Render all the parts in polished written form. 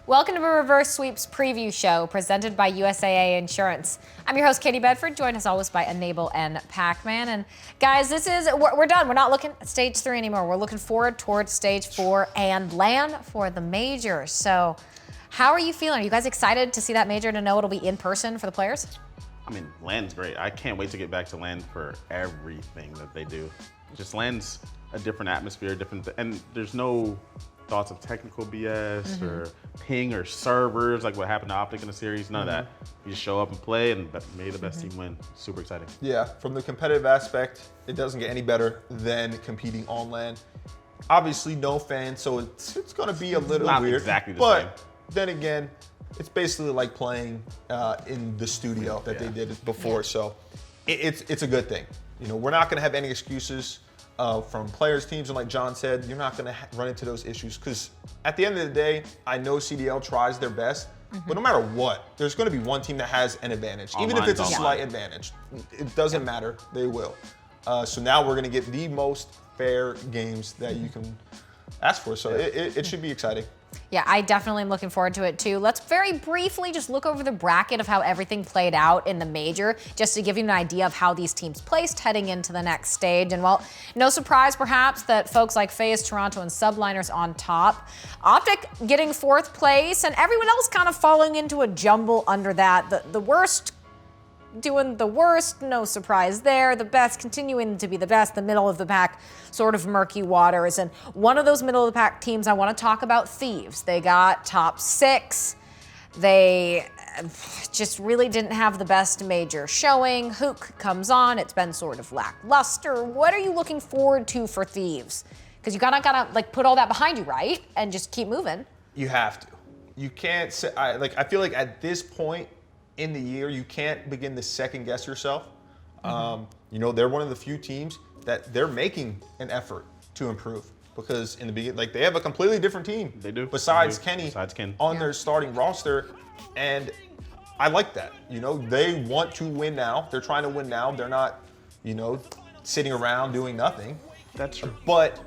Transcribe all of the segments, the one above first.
Welcome to a Reverse Sweeps preview show presented by USAA Insurance. I'm your host, Katie Bedford, joined as always by Enable and Pacman. And guys, we're done. We're not looking at Stage 3 anymore. We're looking forward towards Stage 4 and LAN for the major. So how are you feeling? Are you guys excited to see that major, to know it'll be in person for the players? I mean, LAN's great. I can't wait to get back to LAN for everything that they do. Just LAN's a different atmosphere, and there's no thoughts of technical BS or ping or servers like what happened to OpTic in the series. None of that. You just show up and play, and may the best team win. Super exciting. Yeah, from the competitive aspect, it doesn't get any better than competing on LAN. Obviously, no fans, so it's going to be a little Not weird. Exactly the same. But then again, it's basically like playing in the studio that they did before. So it's a good thing. You know, we're not going to have any excuses from players, teams, and like John said, you're not going to run into those issues because at the end of the day, I know CDL tries their best, but no matter what, there's going to be one team that has an advantage, even if it's a slight advantage. It doesn't matter, they will. So now we're going to get the most fair games that you can ask for. So it should be exciting. Yeah, I definitely am looking forward to it too. Let's very briefly just look over the bracket of how everything played out in the major, just to give you an idea of how these teams placed heading into the next stage. And well, no surprise perhaps that folks like FaZe, Toronto, and Subliners on top. OpTic getting 4th place, and everyone else kind of falling into a jumble under that. The worst doing the worst, no surprise there. The best continuing to be the best. The middle of the pack, sort of murky waters. And one of those middle of the pack teams I want to talk about, Thieves. They got top 6. They just really didn't have the best major showing. Huke comes on. It's been sort of lackluster. What are you looking forward to for Thieves? Because you gotta like put all that behind you, right? And just keep moving. You have to. You can't say, I feel like at this point in the year, you can't begin to second guess yourself. You know, they're one of the few teams that they're making an effort to improve because in the beginning, like they have a completely different team. They do. Besides Kenny on their starting roster. And I like that. You know, they want to win now. They're trying to win now. They're not, you know, sitting around doing nothing. That's true. But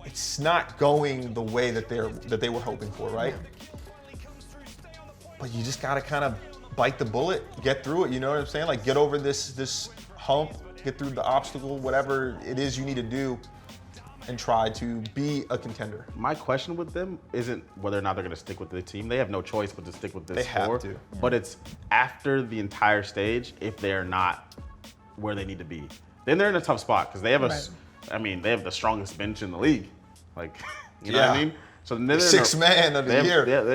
it's not going the way that they were hoping for, right? But you just gotta kind of bite the bullet, get through it. You know what I'm saying? Like get over this hump, get through the obstacle, whatever it is you need to do, and try to be a contender. My question with them isn't whether or not they're going to stick with the team. They have no choice but to stick with this have to. But it's after the entire stage if they're not where they need to be. Then they're in a tough spot because they have they have the strongest bench in the league. Like, you know what I mean? So then 6 man of the year. Yeah, they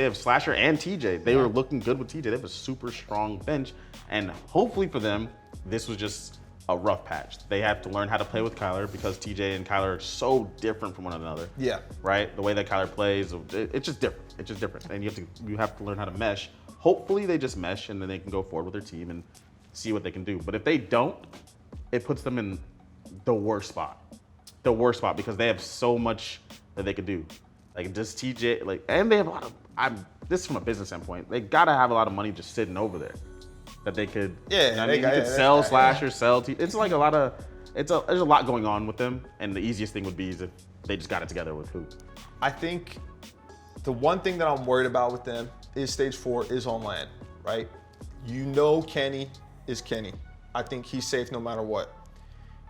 have Slasher and TJ. They were looking good with TJ. They have a super strong bench. And hopefully for them, this was just a rough patch. They have to learn how to play with Kyler because TJ and Kyler are so different from one another. Yeah. Right? The way that Kyler plays, it's just different. It's just different. And you have to learn how to mesh. Hopefully they just mesh and then they can go forward with their team and see what they can do. But if they don't, it puts them in the worst spot. The worst spot because they have so much that they could do. Like just TJ, and they have a lot of, this is from a business standpoint, they gotta have a lot of money just sitting over there that they could, you could sell Slasher, sell TJ. It's like there's a lot going on with them, and the easiest thing would be is if they just got it together with Huke. I think the one thing that I'm worried about with them is Stage 4 is on LAN, right? You know Kenny is Kenny. I think he's safe no matter what.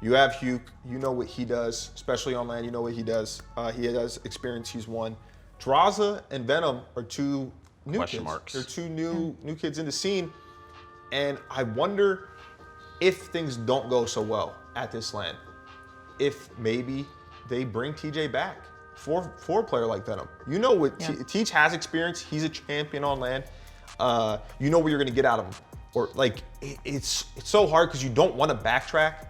You have Huke, you know what he does, especially on LAN, you know what he does. He has experience, he's won. Draza and Venom are 2 new Question kids. marks. They're 2 new kids in the scene. And I wonder if things don't go so well at this LAN, if maybe they bring TJ back for a player like Venom. You know what, Teach has experience, he's a champion on LAN. You know what you're gonna get out of him. Or like, it's so hard because you don't wanna backtrack.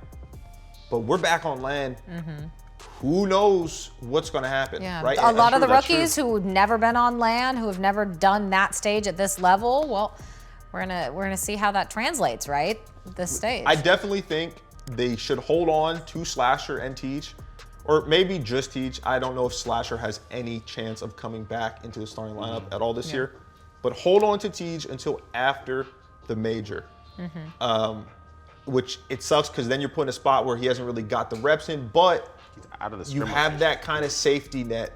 But we're back on LAN. Who knows what's going to happen, right? A lot of the rookies who've never been on LAN, who have never done that stage at this level, well, we're gonna see how that translates, right? This stage. I definitely think they should hold on to Slasher and Teach, or maybe just Teach. I don't know if Slasher has any chance of coming back into the starting lineup at all this year. But hold on to Teach until after the major. Which it sucks because then you're put in a spot where he hasn't really got the reps in, but He's out of the you have that kind of safety net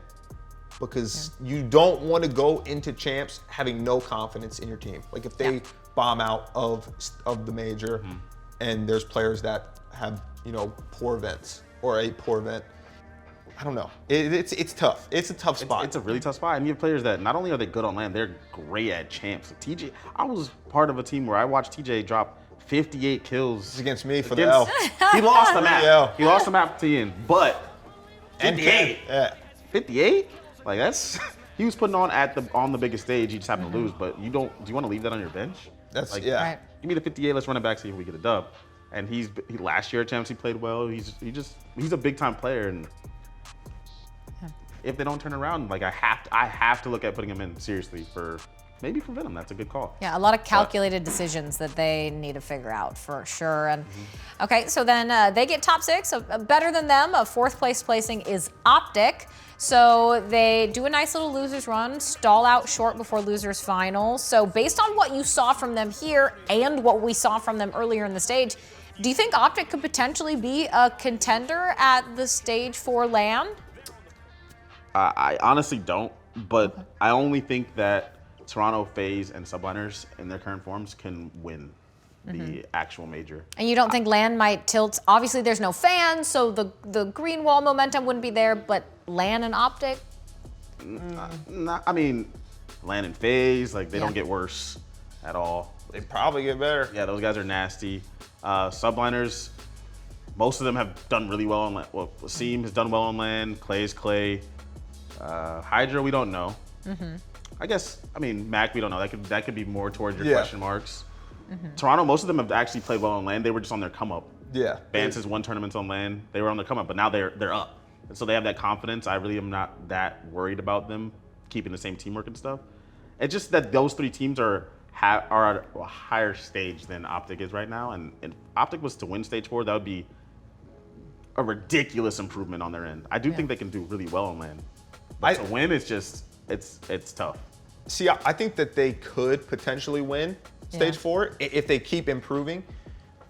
because you don't want to go into champs having no confidence in your team. Like if they bomb out of the major and there's players that have, poor events or a poor event, I don't know. It's tough. It's a tough spot. It's a really tough spot. And you have players that not only are they good on LAN, they're great at champs. TJ, I was part of a team where I watched TJ drop 58 kills. It's against me for the L. He lost the map. Yeah. He lost the map to Ian, but 58. Yeah. 58? Like that's he was putting on the biggest stage. He just happened to lose. But do you want to leave that on your bench? That's like, Right. Give me the 58. Let's run it back, see if we get a dub. And he last year at champs he played well. He's a big time player, and if they don't turn around, like I have to look at putting him in seriously for Venom. That's a good call. Yeah, a lot of calculated decisions that they need to figure out for sure. And okay, so then they get top 6. So better than them, a 4th place placing is OpTic. So they do a nice little losers run, stall out short before losers final. So based on what you saw from them here and what we saw from them earlier in the stage, do you think OpTic could potentially be a contender at the stage 4 LAN? I honestly don't, but I only think that Toronto, FaZe, and Subliners in their current forms can win the actual major. And you don't think LAN might tilt? Obviously, there's no fans, so the green wall momentum wouldn't be there, but LAN and OpTic? I mean, LAN and FaZe, like they don't get worse at all. They probably get better. Yeah, those guys are nasty. Subliners, most of them have done really well on LAN. Well, Seam has done well on LAN. Clay's Clay. Hydra, we don't know. Mac, we don't know. That could be more towards your question marks. Toronto, most of them have actually played well on LAN. They were just on their come up. Yeah. Vance has won tournaments on LAN. They were on their come up, but now they're up. And so they have that confidence. I really am not that worried about them keeping the same teamwork and stuff. It's just that those 3 teams are at a higher stage than OpTic is right now. And if OpTic was to win stage 4, that would be a ridiculous improvement on their end. I do think they can do really well on LAN. But to win, it's tough. See, I think that they could potentially win stage 4 if they keep improving.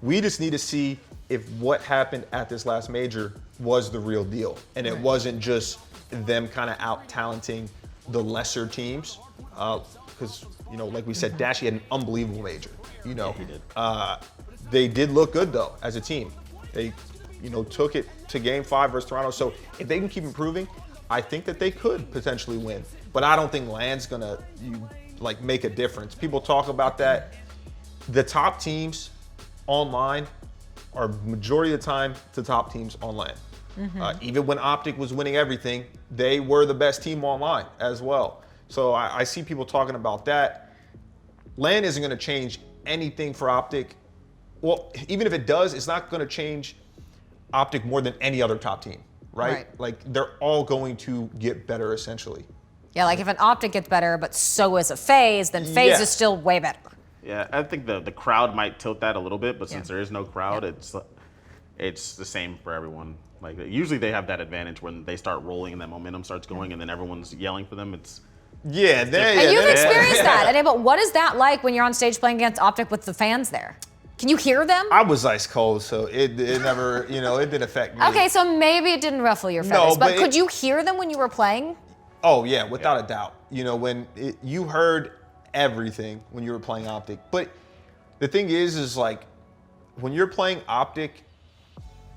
We just need to see if what happened at this last major was the real deal. And it wasn't just them kind of out-talenting the lesser teams. Because, like we said, Dashy had an unbelievable major. He did. They did look good, though, as a team. They, took it to game 5 versus Toronto. So if they can keep improving, I think that they could potentially win. But I don't think LAN's gonna make a difference. People talk about that. The top teams online are majority of the time the top teams on LAN. Even when OpTic was winning everything, they were the best team online as well. So I see people talking about that. LAN isn't gonna change anything for OpTic. Well, even if it does, it's not gonna change OpTic more than any other top team. Right? Like they're all going to get better essentially. Yeah, like if an OpTic gets better, but so is a FaZe, then FaZe is still way better. Yeah, I think the crowd might tilt that a little bit, but since there is no crowd, it's the same for everyone. Like usually they have that advantage when they start rolling and that momentum starts going, and then everyone's yelling for them. And you've experienced that. But what is that like when you're on stage playing against OpTic with the fans there? Can you hear them? I was ice cold, so it never, it didn't affect me. Okay, so maybe it didn't ruffle your feathers, but could you hear them when you were playing? Oh yeah, without a doubt. When you heard everything when you were playing OpTic. But the thing is like when you're playing OpTic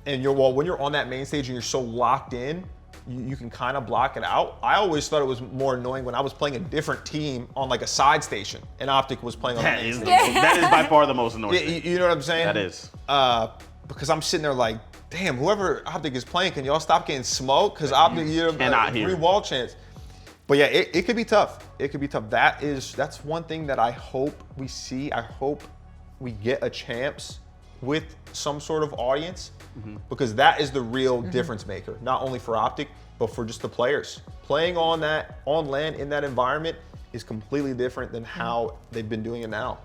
and when you're on that main stage and you're so locked in, you can kind of block it out. I always thought it was more annoying when I was playing a different team on like a side station and OpTic was playing on the main stage. That is by far the most annoying. You know what I'm saying? That is. Because I'm sitting there like, damn, whoever OpTic is playing, can y'all stop getting smoked? Because OpTic, cannot hear. 3 wall chance. But yeah, it could be tough. It could be tough. That's one thing that I hope we see. I hope we get a champs with some sort of audience, because that is the real difference maker, not only for OpTic, but for just the players. Playing on LAN in that environment is completely different than how they've been doing it now.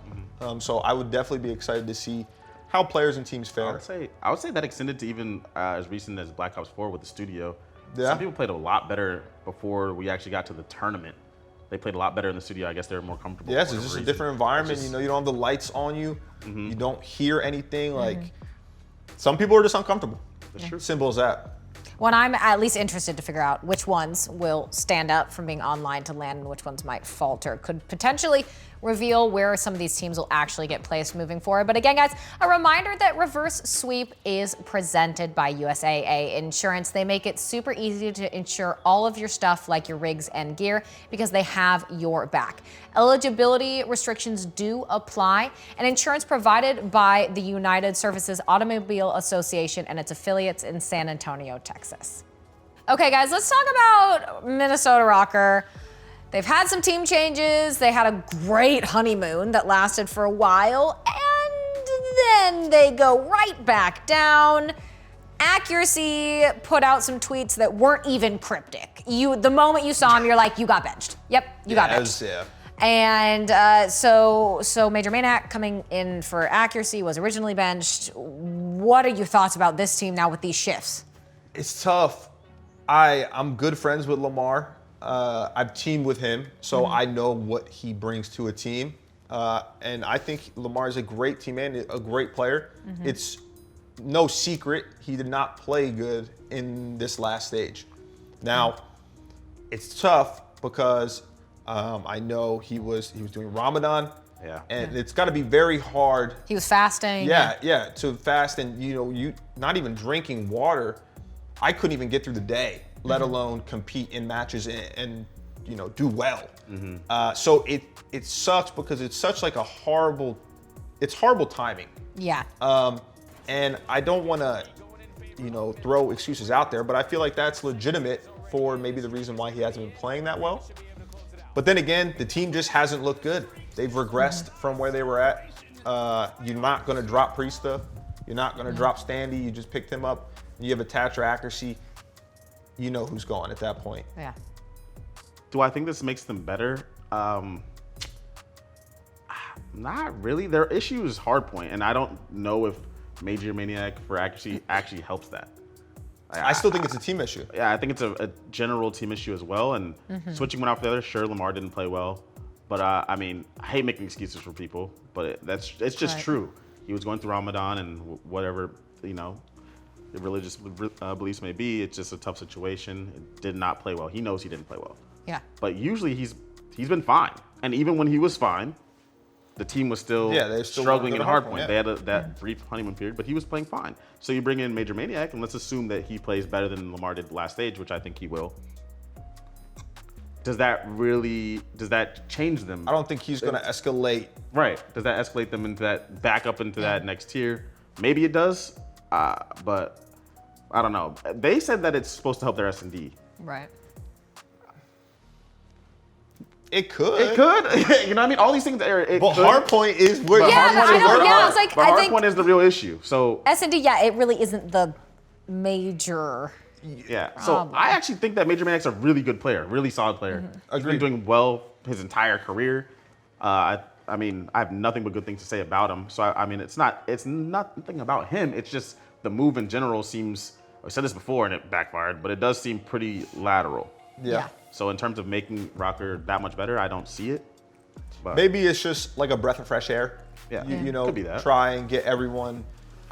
So I would definitely be excited to see how players and teams fare. I would say that extended to even as recent as Black Ops 4 with the studio. Yeah. Some people played a lot better before we actually got to the tournament. They played a lot better in the studio. I guess they were more comfortable. Yes, it's just a different environment. You don't have the lights on you. You don't hear anything. Like some people are just uncomfortable. That's true. Simple as that. When I'm at least interested to figure out which ones will stand up from being online to LAN and which ones might falter. Could potentially reveal where some of these teams will actually get placed moving forward. But again, guys, a reminder that Reverse Sweep is presented by USAA Insurance. They make it super easy to insure all of your stuff like your rigs and gear because they have your back. Eligibility restrictions do apply, and insurance provided by the United Services Automobile Association and its affiliates in San Antonio, Texas. Okay, guys, let's talk about Minnesota Rocker. They've had some team changes. They had a great honeymoon that lasted for a while, and then they go right back down. Accuracy put out some tweets that weren't even cryptic. The moment you saw him, you're like, you got benched. Yep, you got benched. Yeah. And so Major Maniac coming in for Accuracy was originally benched. What are your thoughts about this team now with these shifts? It's tough. I'm good friends with Lamar. I've teamed with him, so I know what he brings to a team. And I think Lamar is a great teammate, a great player. It's no secret he did not play good in this last stage. Now, it's tough because I know he was doing Ramadan. Yeah. And it's got to be very hard. He was fasting. Yeah, to fast and you not even drinking water. I couldn't even get through the day, let alone compete in matches and do well. So it sucks because it's such like horrible timing. Yeah. And I don't want to throw excuses out there, but I feel like that's legitimate for maybe the reason why he hasn't been playing that well. But then again, the team just hasn't looked good. They've regressed from where they were at. You're not going to drop Priesta. You're not going to drop Standy. You just picked him up. You have attach or accuracy. You know who's going at that point. Yeah. Do I think this makes them better? Not really. Their issue is hardpoint, and I don't know if Major Maniac for Accuracy actually helps that. I still think it's a team issue. Yeah, I think it's a general team issue as well. And switching one off the other, sure, Lamar didn't play well. But I mean, I hate making excuses for people, but it's just true. He was going through Ramadan and whatever, the religious beliefs may be. It's just a tough situation. It did not play well. He knows he didn't play well. Yeah. But usually he's been fine. And even when he was fine, the team was still struggling in hardpoint. Yeah. They had that brief honeymoon period, but he was playing fine. So you bring in Major Maniac, and let's assume that he plays better than Lamar did last stage, which I think he will. Does that change them? I don't think he's going to escalate. Right. Does that escalate them into that, back up into that next tier? Maybe it does, but I don't know. They said that it's supposed to help their S&D. Right. It could. It could. You know what I mean? All these things are. But hardpoint is where. Hardpoint is the real issue. So S&D, it really isn't the major. Yeah. So I actually think that Major Manac's a really good player, really solid player. He's been doing well his entire career. I mean, I have nothing but good things to say about him. So I mean, it's nothing about him. It's just the move in general seems. I said this before and it backfired, but it does seem pretty lateral. Yeah. So in terms of making Rocker that much better, I don't see it. But maybe it's just like a breath of fresh air. Yeah. Could be that. Try and get everyone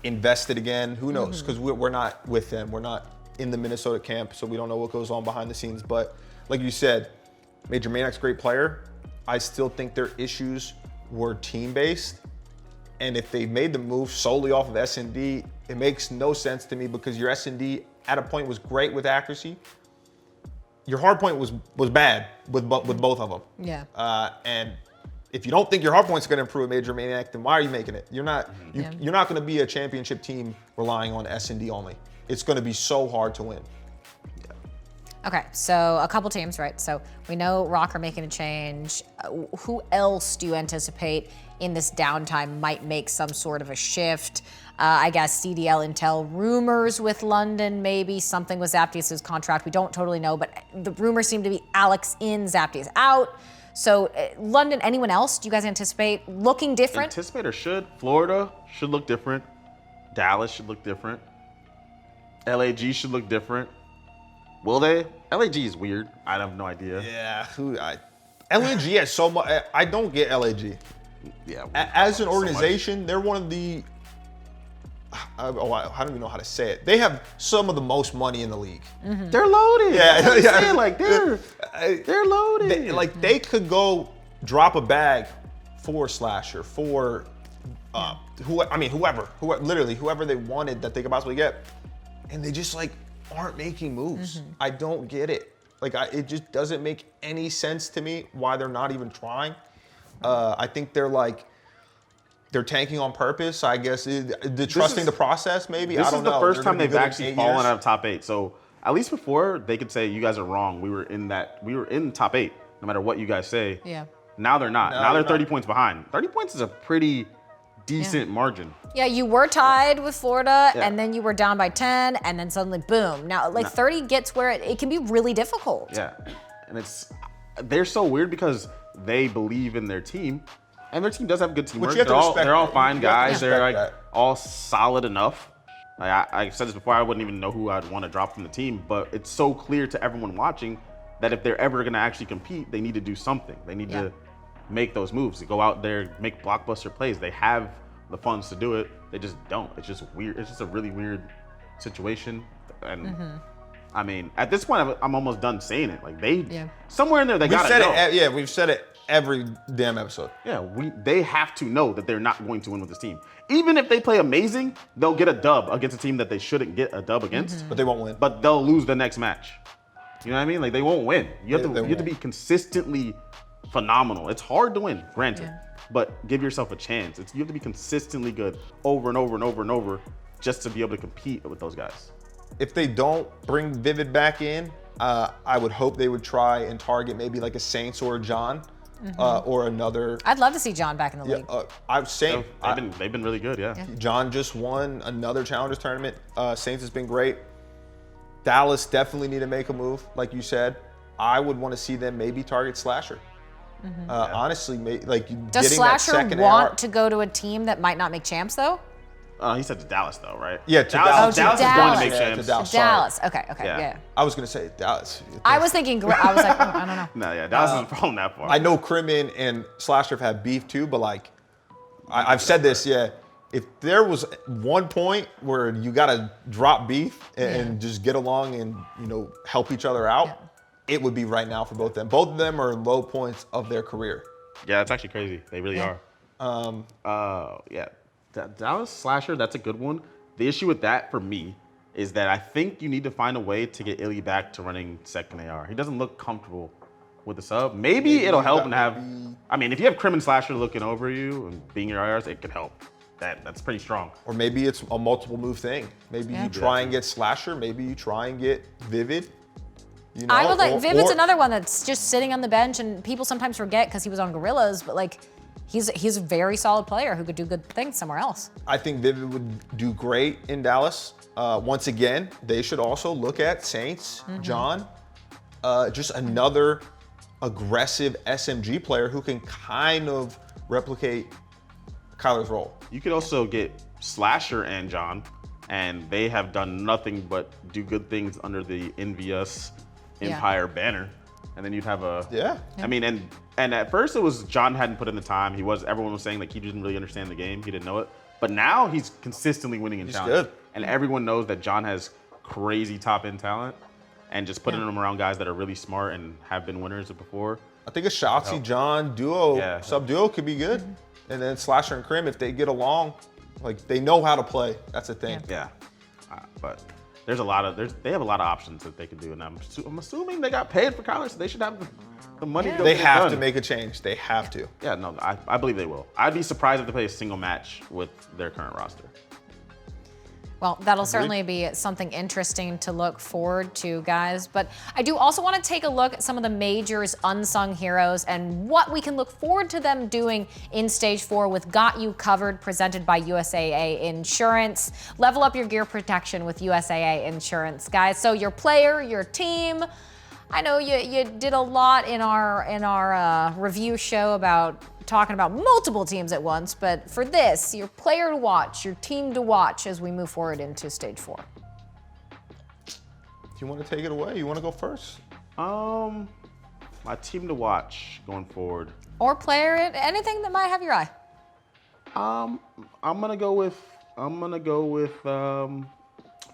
invested again. Who knows? Because we're not with them. We're not in the Minnesota camp, so we don't know what goes on behind the scenes. But like you said, Major Manac's a great player. I still think their issues were team-based. And if they made the move solely off of S&D, it makes no sense to me because your S&D at a point was great with accuracy. Your hardpoint was bad with both of them. Yeah. And if you don't think your hardpoint's going to improve Major Maniac, then why are you making it? You're not. You're not going to be a championship team relying on S&D only. It's going to be so hard to win. Okay, so a couple teams, right? So we know Rocker making a change. Who else do you anticipate in this downtime might make some sort of a shift? I guess CDL Intel rumors with London, maybe something with Zaptius' contract. We don't totally know, but the rumors seem to be Alex in, Zaptius out. So London, anyone else? Do you guys anticipate looking different? Anticipate or should. Florida should look different. Dallas should look different. LAG should look different. Will they? LAG is weird. I have no idea. Yeah, LAG has so much. I don't get LAG. Yeah. As an organization, they're one of the I don't even know how to say it. They have some of the most money in the league. They're loaded. Yeah, yeah. Saying, like they're loaded. They could go drop a bag for Slasher, for whoever they wanted that they could possibly get, and they just like aren't making moves. I don't get it. Like it just doesn't make any sense to me why they're not even trying. I think they're tanking on purpose. I guess trusting the process. Maybe this I don't is know. the first They're time gonna be they've good in actually 8 fallen years. out of top 8. So at least before they could say you guys are wrong. We were in top 8 no matter what you guys say. Yeah. Now they're not. No, now they're they're 30 not. points behind. 30 points is a pretty decent margin. Yeah, you were tied with Florida, Yeah. and then you were down by 10, and then suddenly, boom. Now, 30 gets where it can be really difficult. Yeah, and they're so weird because they believe in their team, and their team does have good teamwork. you have to respect They're all that. fine You have to guys. They're respect like that. all solid enough. Like I said this before, I wouldn't even know who I'd want to drop from the team, but it's so clear to everyone watching that if they're ever going to actually compete, they need to do something. They need to make those moves. They go out there, make blockbuster plays. They have the funds to do it. They just don't. It's just weird. It's just a really weird situation. And I mean, at this point, I'm almost done saying it. Like somewhere in there, they We've gotta said know. it. We've said it every damn episode. Yeah, they have to know that they're not going to win with this team. Even if they play amazing, they'll get a dub against a team that they shouldn't get a dub against. But they won't win. But they'll lose the next match. You know what I mean? Like they won't win. You have They to be won't. consistently phenomenal. It's hard to win, granted, but give yourself a chance. You have to be consistently good over and over and over and over just to be able to compete with those guys. If they don't bring Vivid back in, I would hope they would try and target maybe like a Saints or a John or another. I'd love to see John back in the league. I've seen They've been really good, yeah. John just won another Challengers tournament. Saints has been great. Dallas definitely need to make a move, like you said. I would want to see them maybe target Slasher. Honestly, like Does getting Slasher that second want AR to go to a team that might not make champs, though? He said to Dallas, though, right? Yeah, to Dallas. Dallas is Dallas. going to make Yeah, champs. to Dallas. Dallas. Okay, Yeah. yeah. I was gonna say Dallas. I was thinking, I was like, I don't know. No, yeah, Dallas isn't falling that far. I know Crimin and Slasher have had beef too, but like I've said this, if there was one point where you gotta drop beef and just get along and help each other out, it would be right now for both of them. Both of them are in low points of their career. Yeah, it's actually crazy. They really are. Dallas Slasher, that's a good one. The issue with that for me is that I think you need to find a way to get Illy back to running second AR. He doesn't look comfortable with the sub. Maybe it'll help and have. I mean, if you have Crim and Slasher looking over you and being your IRs, it could help. That's pretty strong. Or maybe it's a multiple move thing. Maybe you try and get Slasher. Maybe you try and get Vivid. I would like Vivid's another one that's just sitting on the bench, and people sometimes forget because he was on Gorillas, but like he's a very solid player who could do good things somewhere else. I think Vivid would do great in Dallas. Once again, they should also look at Saints, John, just another aggressive SMG player who can kind of replicate Kyler's role. You could also get Slasher and John, and they have done nothing but do good things under the Envious Empire banner. And then you'd have a I mean, and at first it was John hadn't put in the time. Everyone was saying like he didn't really understand the game. He didn't know it. But now he's consistently winning in challenge. Good. And everyone knows that John has crazy top end talent, and just putting him around guys that are really smart and have been winners before. I think a Shotzzy John duo, sub duo could be good. And then Slasher and Crim, if they get along, like they know how to play. That's the thing. Yeah. But they have a lot of options that they could do, and I'm assuming they got paid for college, so they should have the money. To go They get it have done. to make a change. They have to. Yeah, no, I believe they will. I'd be surprised if they play a single match with their current roster. Well, that'll certainly be something interesting to look forward to, guys. But I do also want to take a look at some of the majors' unsung heroes and what we can look forward to them doing in Stage 4 with Got You Covered, presented by USAA Insurance. Level up your gear protection with USAA Insurance, guys. So your player, your team. I know you did a lot in our review show about talking about multiple teams at once, but for this, your player to watch, your team to watch as we move forward into Stage 4. Do you want to take it away? You want to go first? My team to watch going forward. Or player, anything that might have your eye. I'm gonna go with I'm gonna go with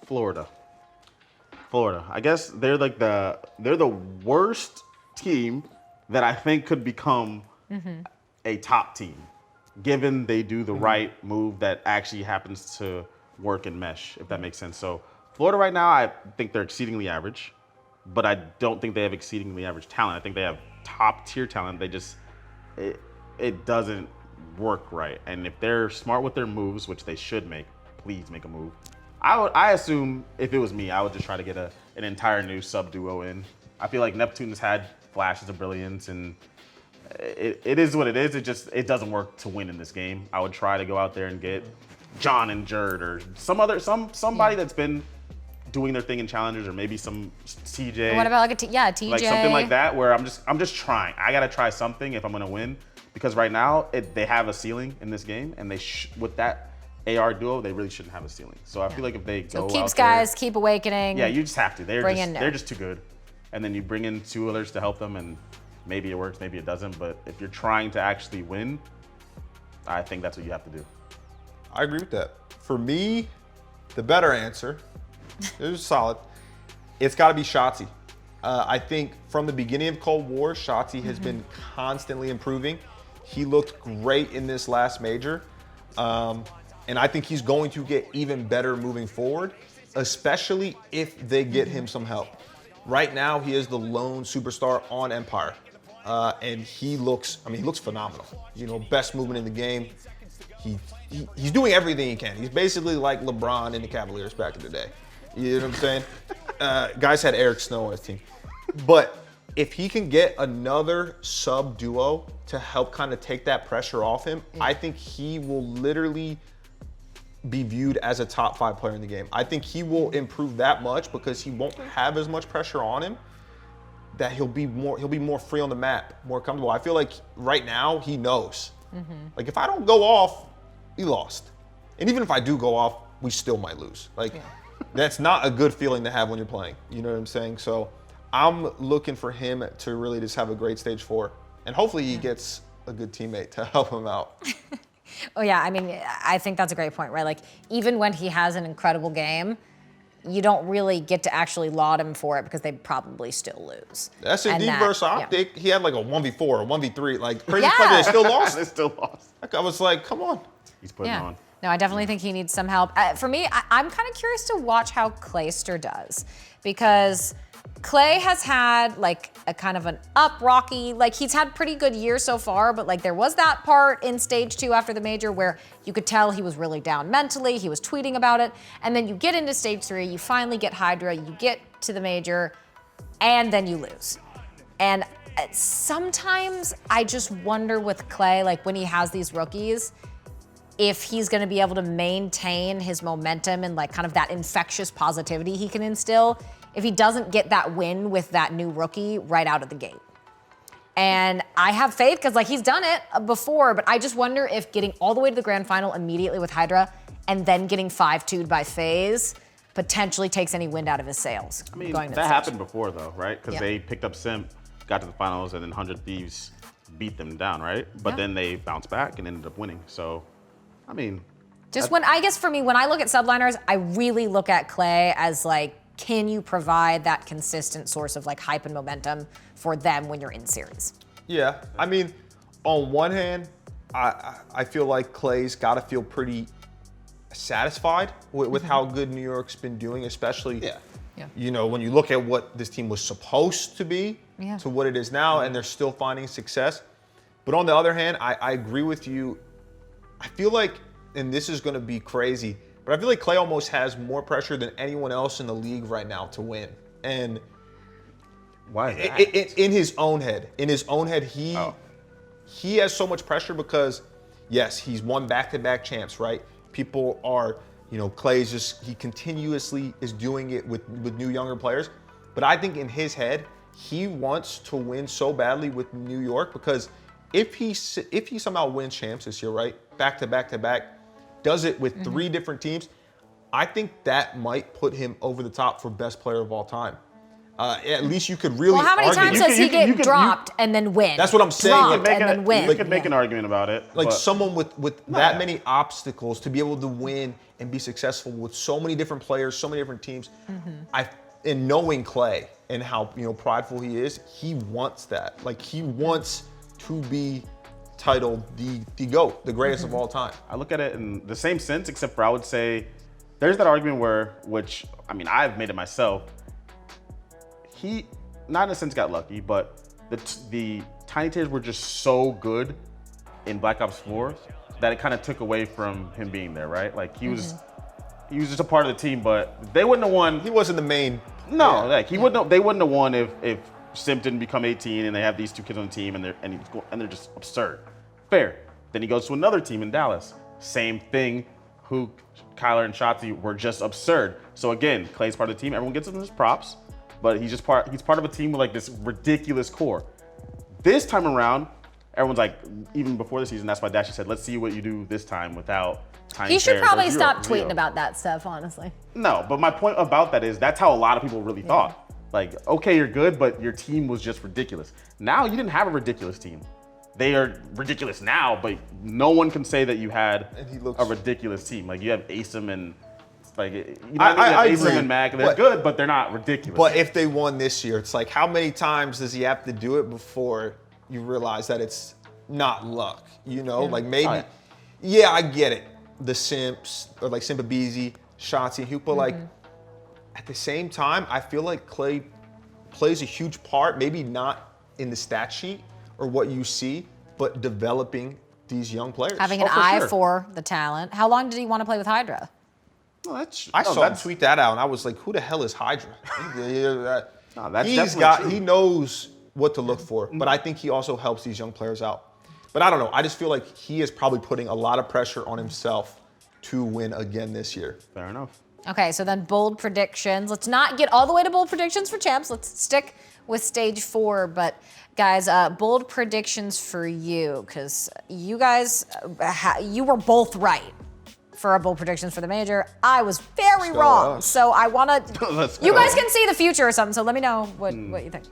Florida. Florida. I guess they're like they're the worst team that I think could become a top team, given they do the right move that actually happens to work and mesh, if that makes sense. So Florida right now, I think they're exceedingly average, but I don't think they have exceedingly average talent. I think they have top tier talent. They just it doesn't work right. And if they're smart with their moves, which they should make, please make a move. I assume if it was me, I would just try to get an entire new sub duo in. I feel like Neptune has had flashes of brilliance, and it is what it is. It doesn't work to win in this game. I would try to go out there and get John and Jerd or somebody that's been doing their thing in challengers, or maybe some TJ. What about like TJ? Like something like that, where I'm just trying. I gotta try something if I'm gonna win, because right now they have a ceiling in this game, and with that AR duo, they really shouldn't have a ceiling. So I feel like if they go keep out Skies, there, keep Awakening. yeah, you just have to. They're just too good, and then you bring in two others to help them, and maybe it works, maybe it doesn't. But if you're trying to actually win, I think that's what you have to do. I agree with that. For me, the better answer, it was solid. It's got to be Shotzi. I think from the beginning of Cold War, Shotzi has been constantly improving. He looked great in this last major. And I think he's going to get even better moving forward, especially if they get him some help. Right now, he is the lone superstar on Empire. And he looks phenomenal. Best movement in the game. He's doing everything he can. He's basically like LeBron in the Cavaliers back in the day. You know what I'm saying? Guys had Eric Snow on his team. But if he can get another sub duo to help kind of take that pressure off him, I think he will literally be viewed as a top 5 player in the game. I think he will improve that much because he won't have as much pressure on him, that he'll be more free on the map, more comfortable. I feel like right now he knows. Like if I don't go off, we lost. And even if I do go off, we still might lose. That's not a good feeling to have when you're playing. You know what I'm saying? So I'm looking for him to really just have a great stage 4. And hopefully he gets a good teammate to help him out. Oh yeah, I mean, I think that's a great point, right? Like even when he has an incredible game, you don't really get to actually laud him for it because they probably still lose. SND versus OpTic, he had like a 1v4 or 1v3, like crazy Yeah. player, they still lost. They still lost. I was like, come on. He's putting on. No, I definitely think he needs some help. For me, I'm kind of curious to watch how Clayster does, because Clay has had like a kind of an rocky, like he's had pretty good years so far, but like there was that part in stage 2 after the major where you could tell he was really down mentally, he was tweeting about it, and then you get into stage 3, you finally get Hydra, you get to the major, and then you lose. And sometimes I just wonder with Clay, like when he has these rookies, if he's going to be able to maintain his momentum and like kind of that infectious positivity he can instill if he doesn't get that win with that new rookie right out of the gate. And I have faith because like he's done it before, but I just wonder if getting all the way to the grand final immediately with Hydra and then getting 5-2'd by FaZe potentially takes any wind out of his sails. I mean, going to that the stage. happened before though, right? Because they picked up Simp, got to the finals, and then 100 Thieves beat them down, right? But then they bounced back and ended up winning. So, I mean, just I guess for me, when I look at subliners, I really look at Clay as like, can you provide that consistent source of like hype and momentum for them when you're in series? Yeah, I mean, on one hand, I feel like Clay's got to feel pretty satisfied with how good New York's been doing, especially, when you look at what this team was supposed to be to what it is now, and they're still finding success. But on the other hand, I agree with you. I feel like, and this is going to be crazy, but I feel like Clay almost has more pressure than anyone else in the league right now to win. And why is that? In his own head, he has so much pressure because, yes, he's won back-to-back champs, right? People are, Clay's he continuously is doing it with new younger players. But I think in his head, he wants to win so badly with New York because if he somehow wins champs this year, right, back-to-back, does it with 3 different teams, I think that might put him over the top for best player of all time. At least you could really. Well, how many argue. times does he get dropped and then win? That's what I'm saying. Dropped and then win. You could make an argument about it. Like but someone with that many obstacles to be able to win and be successful with so many different players, so many different teams. And knowing Clay and how prideful he is, he wants that. Like he wants to be titled the GOAT, the greatest of all time. I look at it in the same sense, except for I would say there's that argument which I've made it myself. He, not in a sense, got lucky, but the Tiny Taters were just so good in Black Ops 4 that it kind of took away from him being there, right? Like he was just a part of the team, but they wouldn't have won. He wasn't the main. No, like they wouldn't have won if Simp didn't become 18 and they have these two kids on the team and they're just absurd. Fair. Then he goes to another team in Dallas. Same thing. Huke, Kyler, and Shotzi were just absurd. So again, Clay's part of the team. Everyone gets him his props, but he's part of a team with like this ridiculous core. This time around, everyone's like, even before the season, that's why Dashy said, let's see what you do this time without Tiny He should Taters or probably Zero. stop tweeting about that stuff, honestly. No, but my point about that is that's how a lot of people really thought. Like, okay, you're good, but your team was just ridiculous. Now you didn't have a ridiculous team. They are ridiculous now, but no one can say that you had a ridiculous team. Like you have Asim and like I Asim agree. and Mac. They're good, but they're not ridiculous. But if they won this year, it's like how many times does he have to do it before you realize that it's not luck? Like maybe, yeah, I get it. The Simps or like Simpabeezy, Shotzi, and Huke, but like at the same time, I feel like Clay plays a huge part. Maybe not in the stat sheet or what you see, but developing these young players. Having an eye for the talent. How long did he want to play with Hydra? Well, I saw him tweet that out, and I was like, "Who the hell is Hydra?" He knows what to look for, but I think he also helps these young players out. But I don't know. I just feel like he is probably putting a lot of pressure on himself to win again this year. Fair enough. Okay, so then bold predictions. Let's not get all the way to bold predictions for champs. Let's stick with stage 4. But guys, bold predictions for you, because you guys, you were both right for our bold predictions for the major. I was very wrong. So I want to, you guys can see the future or something, so let me know what you think.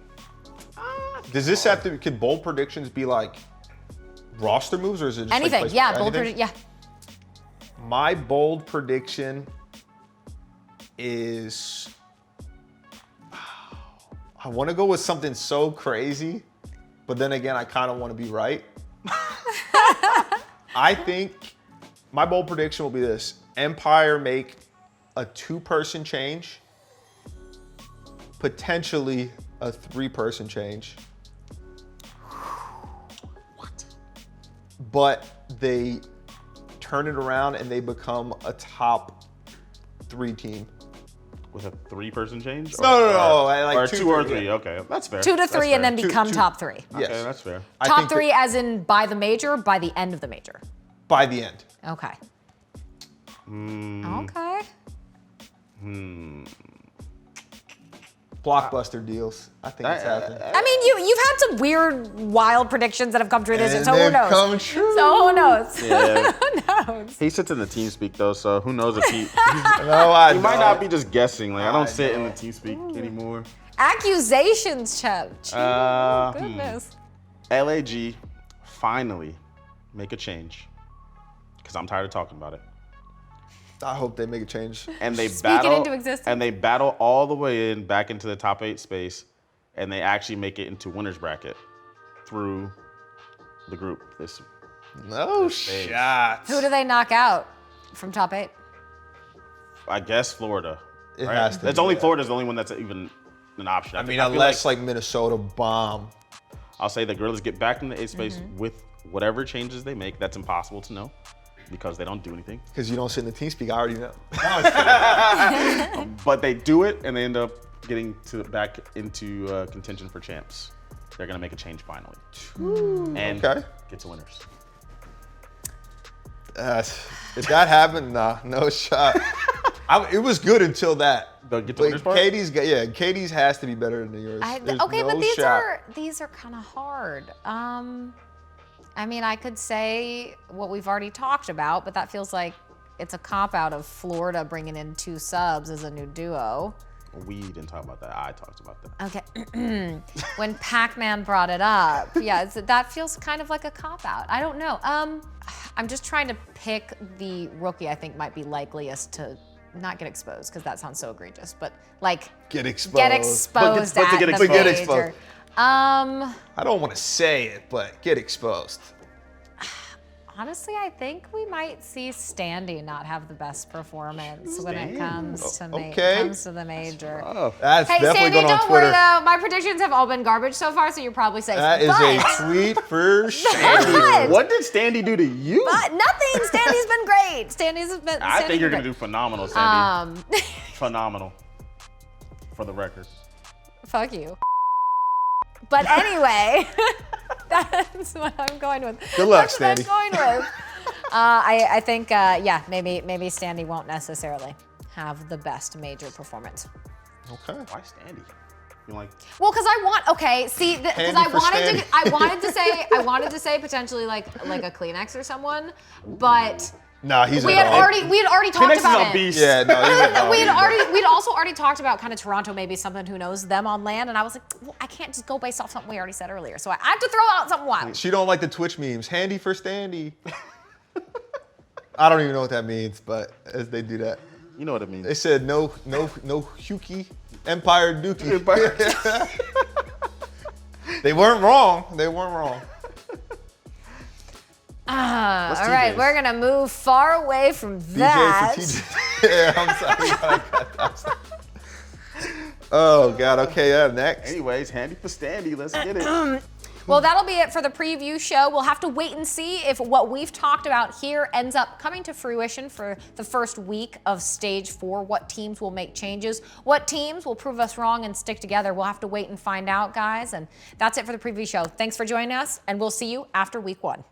Does this have to, could bold predictions be like roster moves, or is it just anything? Like yeah, bold prediction. Yeah. My bold prediction is, I want to go with something so crazy, but then again, I kind of want to be right. I think my bold prediction will be this: Empire make a 2-person change, potentially a 3-person change. What? But they turn it around and they become a top 3 team. With a 3-person change? No. Like or 2, 2 or 3, 3. yeah. Okay, that's fair. 2 to 3 That's fair. and then become top 3. Yes. Okay, that's fair. Top 3 as in by the major or by the end of the major? By the end. Okay. Mm. Okay. Blockbuster deals. I think it's happening. I mean, you've had some weird, wild predictions that have come true this year, so who knows? Come true. So who knows? Yeah. Who knows? He sits in the team speak though, so who knows if he No, I he might don't. not be just guessing. Like I don't I sit in the don't. team speak anymore. Accusations, Chubb. Goodness. LAG finally make a change. Because I'm tired of talking about it. I hope they make a change. And they Speak it battle into existence. and they battle all the way in back into the top 8 space, and they actually make it into winners bracket through the group. No shots. Who do they knock out from top 8? I guess Florida. It right? has to It's be, only yeah. Florida's the only one that's even an option. I mean, feel unless like Minnesota bomb. I'll say the Gorillas get back in the 8 space with whatever changes they make. That's impossible to know because they don't do anything. Because you don't sit in the team speak, I already know. But they do it, and they end up getting back into contention for champs. They're gonna make a change finally, and get to winners. If that happened, nah, no shot. It was good until that. They'll get to winners part? Katie's has to be better than yours. There's Okay, no but shot. these are kind of hard. I mean, I could say what we've already talked about, but that feels like it's a cop out of Florida bringing in 2 subs as a new duo. We didn't talk about that. I talked about that. Okay. When Pacman brought it up, yeah, that feels kind of like a cop-out. I don't know. I'm just trying to pick the rookie I think might be likeliest to not get exposed, because that sounds so egregious, but like Get exposed. get exposed But to at get the exposed. Get major. exposed. I don't want to say it, but get exposed. Honestly, I think we might see Standy not have the best performance when it comes to Okay. comes to the major. That's Hey, definitely Sandy, going on don't worry Twitter. though. My predictions have all been garbage so far, so you're probably safe. That is a tweet for sure. But- What did Standy do to you? But nothing. Standy's been great. Standy's been. I think you're been gonna do phenomenal, Sandy. great. Phenomenal. For the record. Fuck you. But anyway, that's what I'm going with. Good luck, That's what I'm Standy. going with. I think, yeah, maybe Standy won't necessarily have the best major performance. Okay. Why Standy? You like? Well, because see, because Handy I for Standy. I wanted to say potentially like a Kleenex or someone, but Nah, he's we a had dog. already talked Kleenex is about a it. beast. Yeah, no, he's a dog. We'd also already talked about kind of Toronto, maybe something who knows them on land, and I was like, well, I can't just go based off something we already said earlier, so I have to throw out something wild. She don't like the Twitch memes. Handy for Standy. I don't even know what that means, but as they do that. You know what it means. They said no Huke, Empire Dookie. They weren't wrong. They weren't wrong. All What's right, TJ's? we're gonna move far away from that. DJ for TJ. Yeah, I'm sorry. Oh God. Okay. Next. Anyways, Handy for Standy. Let's get it. Well, that'll be it for the preview show. We'll have to wait and see if what we've talked about here ends up coming to fruition for the first week of Stage 4. What teams will make changes? What teams will prove us wrong and stick together? We'll have to wait and find out, guys. And that's it for the preview show. Thanks for joining us, and we'll see you after week 1.